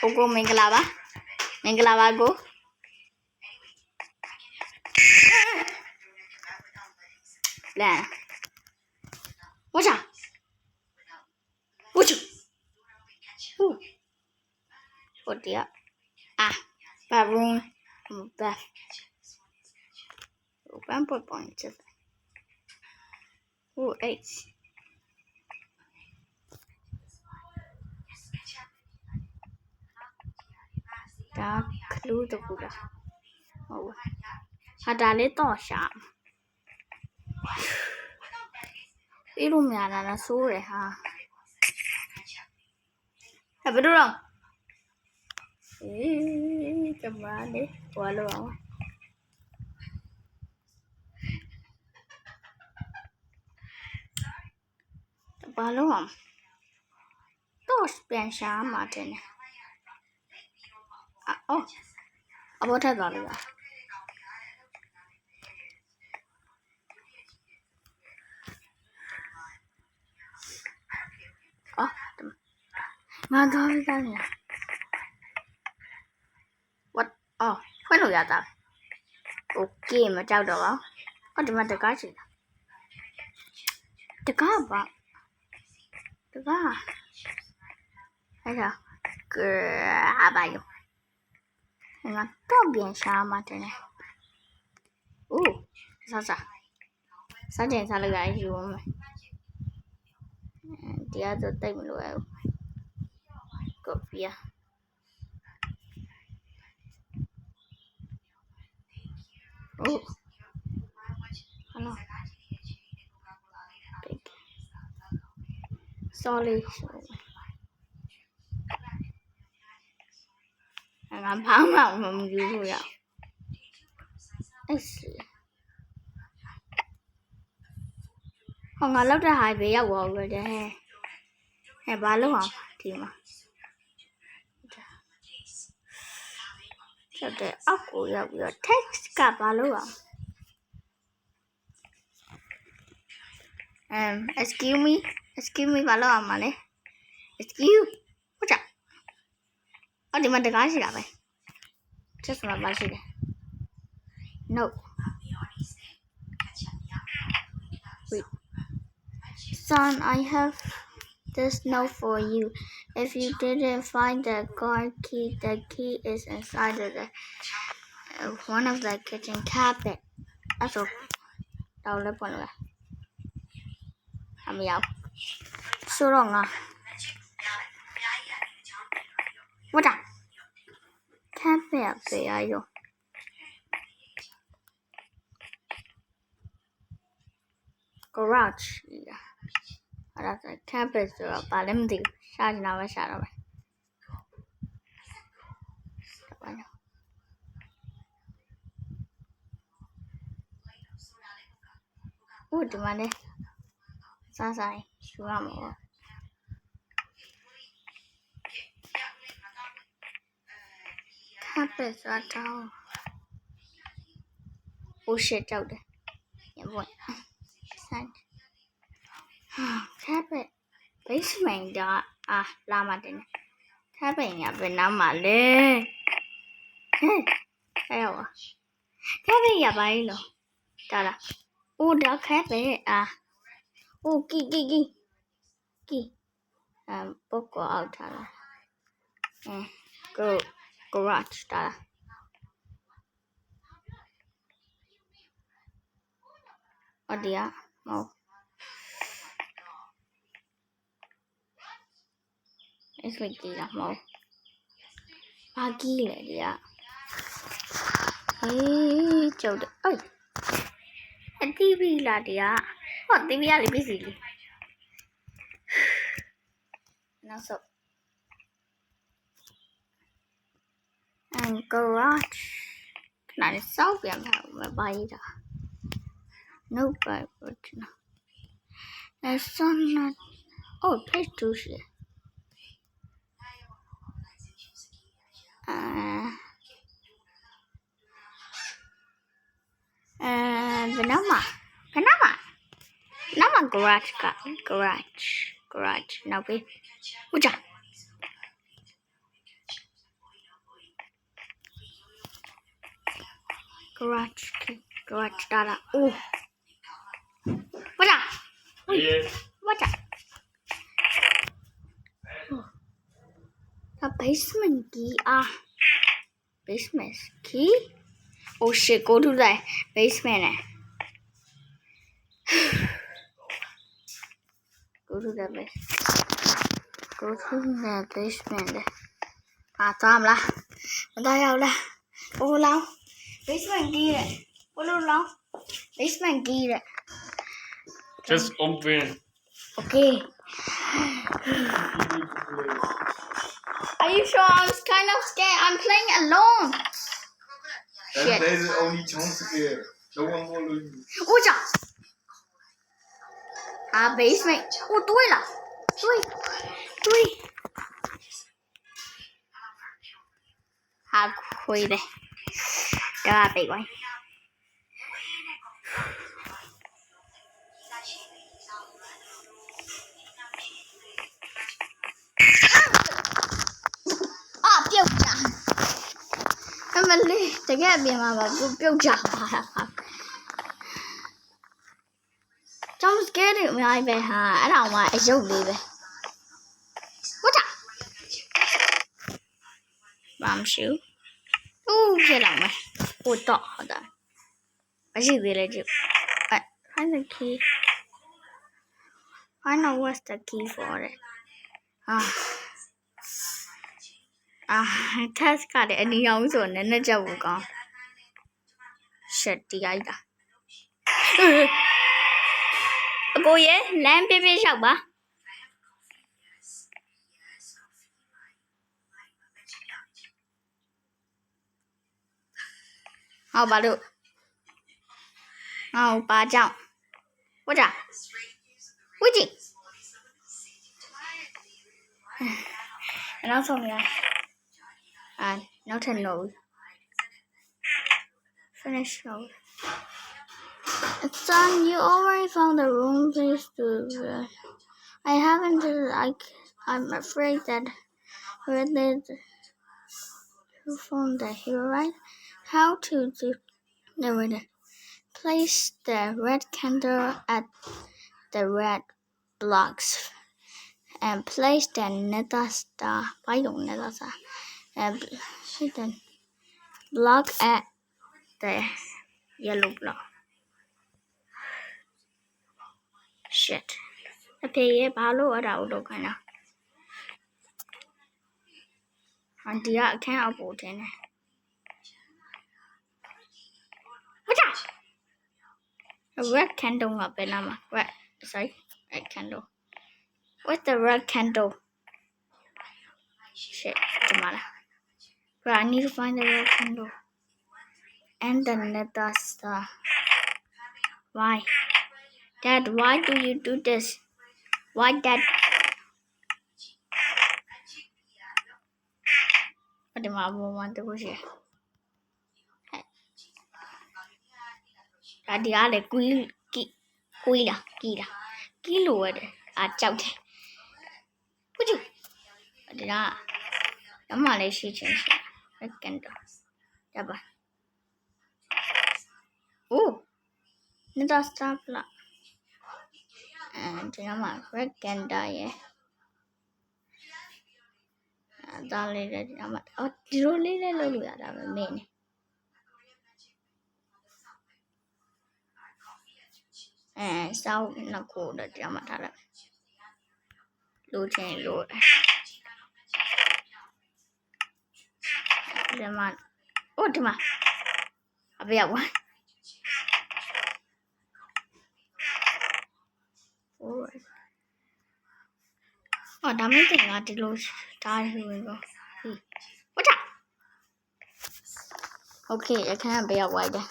ကိုမင်္ဂလာပါမင်္ဂလာပါကိုလန်ဝါချာဝါချူဟိုတရားဘာဘုံဘာဘန်ပေါ်ပွန်ချက်ဟို8ဒါကလူးတကူလားဟုတ်ဟာဒါလေးတော့ရှာပြီးလို့များတာလားစိုးတယ်ဟာဘယ်လိုတော့ကမ္ဘာလေးဟွာလို့အောင်ဘာလို့အောင်တော့ပြန်ရှာမှာတယ်အော်အဘောထက်သွားလို့လားငါတော့ပြီးသားညာwhat ဖွင့်လို့ရတာโอเคမကြောက်တော့ပါဒီမှာတကားရှိတာတကားပါတကားအဲ့ဒါဘာယောငါတော့ပြန်ရှာမှာတယ်စားကျင်စားလိုက်ရယူမယ်တရားတော့တိတ်မလို့ရဘူးကော်ဖီhello sorry ငါဘာမှမယူလို့ရအဲ့ဟောငါလောက်တဲ့ဟာပဲရောက်သွားလို့တဲ့ဟဲ့ဘာလို့အောင်ဒီမှာချက်တဲ့အောက်ကိုရောက်ပြီးတော့ text ကဘာလို့အောင်excuse me ဘာလို့အောင်မလဲ excuse ဟုတ်ကြဒီမှာတကားရှိတာပဲချက်စမှာပါရှိတယ် no wait son I have this note for you if you didn't find the car key the key is inside of the one of the kitchen cabinet that's all đâu lấy bọn rồi mèo số rồi à what à cabinet về ai rồi garage đó là cabinet rồi bà làm gì sao nào vậyဒီမှာလေစားစားယူရမှာပေါ့ခပ်ပဲစားတော့ဟိုရှစ်ကြောက်တယ်ညဘွန်းဆိုင်ခပ်ပဲ basement ကလာမှတင်ခပ်ပဲညာဘယ်နားမှာလဲအဲ့ရောခပ်ပဲရပါလေလို့ဒါလားဒါခပ်ပဲကီပုတ်ကောက်ထားလားgarage ဒါလားဒီကမဟုတ်it's like ဒီကမဟုတ်ဘာကီလဲဒီကကျုပ်တယ်အတီးပြီလားဒီကတီးပြီရလေးပြီစီလေးနောက်ဆုံးgarage နားလေးစောက်ပြန်မှာဘာကြီးတာ no but no there's some page 2是ဘယ်နားမှာgarage က garage နောက်ပြီးဟုတ်ကြ garage key garage data oh what up what up the basement key basement key oh shit go to the basement go to the basement သွားမလားမသွားရောက်လားဘိုးလောင်း basement key တဲ့ဘိုးလောင်း basement key တဲ့ Just open. okay are you sure I'm kind of scared I'm playing alone shit There's only jump scare. No one follow you. 我操basement 我对了对亏的这被关ပြုတ်ကြအမလေးတကယ်ပြင်မှာပါပြုတ်ကြပါလားကျောင်းစကဲတွေအများကြီးပဲဟာအဲ့ဒါမှအယုတ်လေးပဲဟုတ်တာဘာမှမရှိဘူးဖြစ်လာမယ်ဟိုတော့ဟုတ်တာမရှိသေးလေကြည့် find the key I know what's the key for it test ကလည်းအနီအောင်ဆိုနည်းနည်းကြောက်ဘူးကောင်း shit ဒီလိုက်တာအကိုရေလမ်းပြပြလျှောက်ပါဟောပါလို့ဟောပါကြောင့်ဟုတ်တာဟုတ်ကြည့်နောက်ဆုံးရနောက်ထပ် node finish node it's done you already found the room please do I haven't I'm afraid that when they found the hero right how to do the winner place the red candle at the red blocks and place the nether star and the block at the yellow block shit အဖေရဲ့ဘာလို့အဲ့ဒါကိုတော့ခိုင်းတာဒီကအခန်းအောက်ပို့တင်တယ်ဟုတ်တာ red candle ကပဲနားမှာ red candle what's the red candle shit ဒီမှာလား but I need to find the red candle and the nether star why Dad why do you do this why Dad ဒီမှာဘုံမတခုရှိဒီကလေကွီလားကီလိုရတယ်ကြောက်တယ်ဟုတ်ကြည့်ဒီကမလေးရှိချင်းရှိ candle ရပါအိုး nether star လားဒီမှာ red candle ရဲ့ဒါလေးလည်းဒီမှာဒီလိုလေးလည်းလုပ်လို့ရတာပဲမင်းနေစောက်နှစ်ခုတော့ဒီမှာထားလိုက်လိုချင်လို့ဒီမှာဒီမှာအဖေကဝါဒါမင်းတင်ကဒီလိုဒါယူရင်ကောဟုတ်တာ okay အခန်းကဘေးကဝိုက်တယ်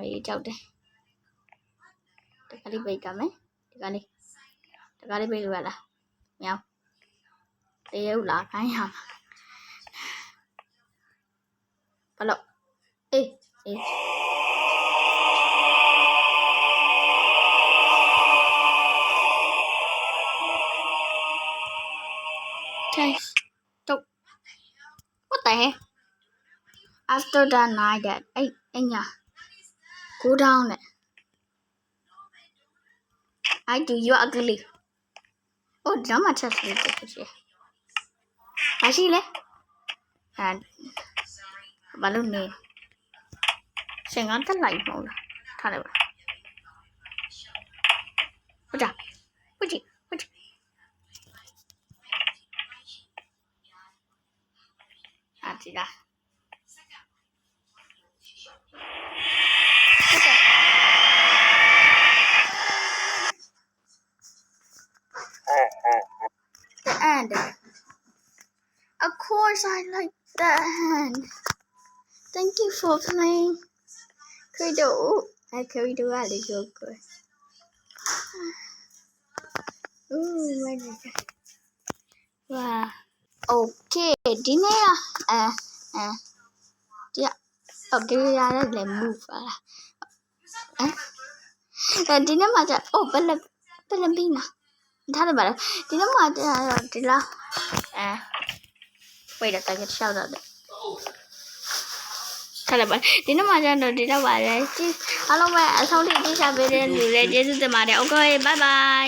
မေးကြောက်တယ်တခါလေးပိတ်ကြမယ်တခါလေးပိတ်လို့ရလားမရတရုပ်လာခိုင်းရမှာဘလို့အေး Change. Don't. What the heck? After the night that yeah. Go down it. I do you ugly. Oh, drama just it. I see it. And balloon name. Sing on the light mode. Whatever. What's up? What's it? That's it. The end. Of course, I like the end. Thank you for playing. Credo. I carried a rally so good. Ooh, where is it? Wow. Okay, dinner. Yeah. Okay, let's move. Dinner, oh, Palabina. Tell about it. Dinner, wait a second, shout out. Tell about dinner, dinner, hello, I saw this. Okay, bye bye.